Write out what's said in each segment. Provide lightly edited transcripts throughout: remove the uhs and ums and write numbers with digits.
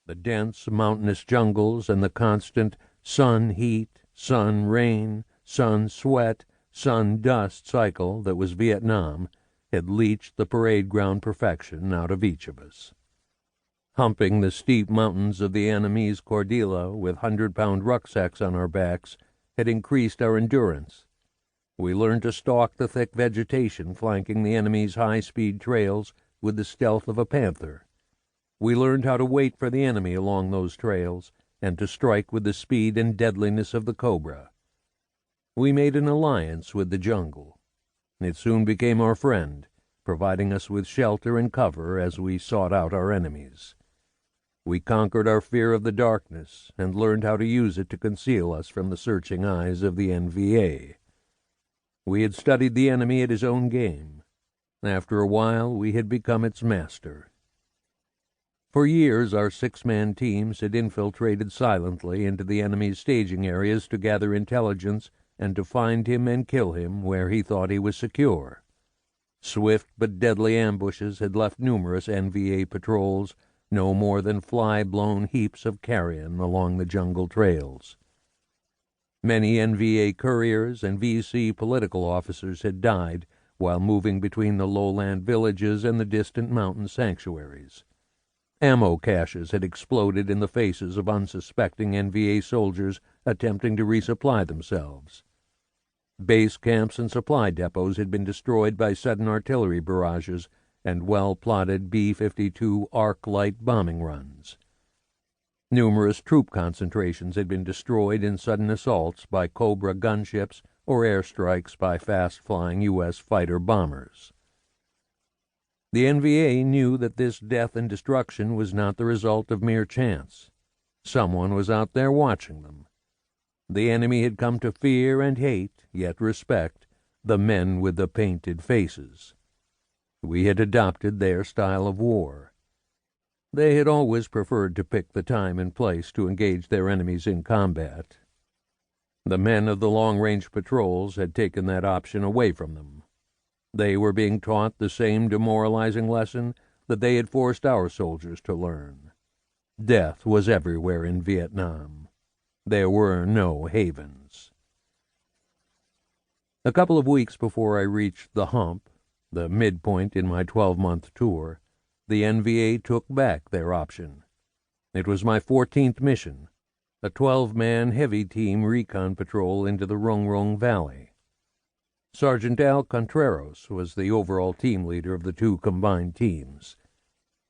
The dense mountainous jungles and the constant sun heat, sun rain, sun sweat, sun dust cycle that was Vietnam had leached the parade ground perfection out of each of us. Humping the steep mountains of the enemy's Cordillera with 100-pound rucksacks on our backs had increased our endurance. We learned to stalk the thick vegetation flanking the enemy's high-speed trails with the stealth of a panther. We learned how to wait for the enemy along those trails and to strike with the speed and deadliness of the cobra. We made an alliance with the jungle. It soon became our friend, providing us with shelter and cover as we sought out our enemies. We conquered our fear of the darkness and learned how to use it to conceal us from the searching eyes of the NVA. We had studied the enemy at his own game. After a while, we had become its master. For years, our 6-man teams had infiltrated silently into the enemy's staging areas to gather intelligence and to find him and kill him where he thought he was secure. Swift but deadly ambushes had left numerous NVA patrols no more than fly-blown heaps of carrion along the jungle trails. Many NVA couriers and VC political officers had died while moving between the lowland villages and the distant mountain sanctuaries. Ammo caches had exploded in the faces of unsuspecting NVA soldiers attempting to resupply themselves. Base camps and supply depots had been destroyed by sudden artillery barrages and well-plotted B-52 arc-light bombing runs. Numerous troop concentrations had been destroyed in sudden assaults by Cobra gunships or airstrikes by fast-flying U.S. fighter bombers. The NVA knew that this death and destruction was not the result of mere chance. Someone was out there watching them. The enemy had come to fear and hate, yet respect, the men with the painted faces. We had adopted their style of war. They had always preferred to pick the time and place to engage their enemies in combat. The men of the long-range patrols had taken that option away from them. They were being taught the same demoralizing lesson that they had forced our soldiers to learn. Death was everywhere in Vietnam. There were no havens. A couple of weeks before I reached the hump, the midpoint in my 12-month tour, the NVA took back their option. It was my 14th mission, a 12-man heavy team recon patrol into the Rung Rung Valley. Sergeant Al Contreras was the overall team leader of the two combined teams.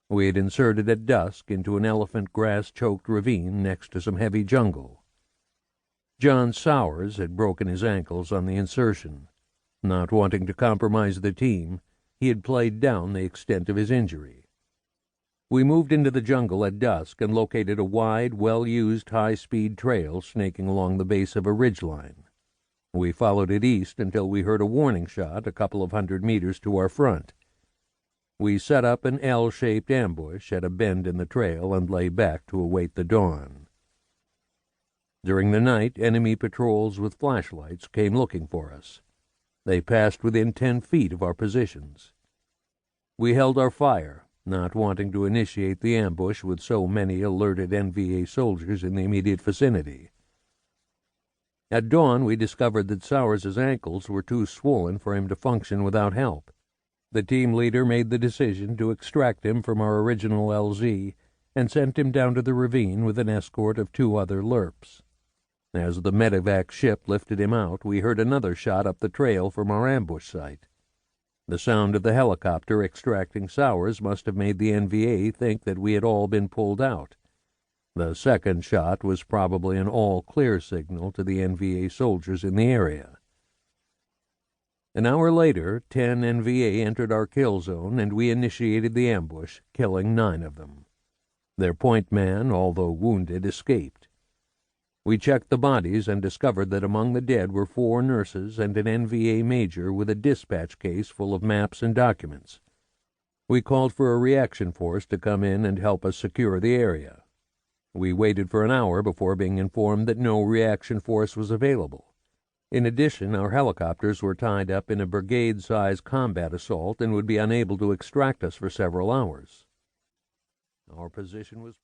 We had inserted at dusk into an elephant grass-choked ravine next to some heavy jungle. John Sowers had broken his ankles on the insertion. Not wanting to compromise the team, he had played down the extent of his injury. We moved into the jungle at dusk and located a wide, well-used high-speed trail snaking along the base of a ridgeline. We followed it east until we heard a warning shot a couple of 100 meters to our front. We set up an L-shaped ambush at a bend in the trail and lay back to await the dawn. During the night, enemy patrols with flashlights came looking for us. They passed within 10 feet of our positions. We held our fire, not wanting to initiate the ambush with so many alerted NVA soldiers in the immediate vicinity. At dawn, we discovered that Sowers' ankles were too swollen for him to function without help. The team leader made the decision to extract him from our original LZ and sent him down to the ravine with an escort of 2 other LRPs. As the medevac ship lifted him out, we heard another shot up the trail from our ambush site. The sound of the helicopter extracting Sowers must have made the NVA think that we had all been pulled out. The second shot was probably an all-clear signal to the NVA soldiers in the area. An hour later, 10 NVA entered our kill zone, and we initiated the ambush, killing 9 of them. Their point man, although wounded, escaped. We checked the bodies and discovered that among the dead were 4 nurses and an NVA major with a dispatch case full of maps and documents. We called for a reaction force to come in and help us secure the area. We waited for an hour before being informed that no reaction force was available. In addition, our helicopters were tied up in a brigade-size combat assault and would be unable to extract us for several hours. Our position was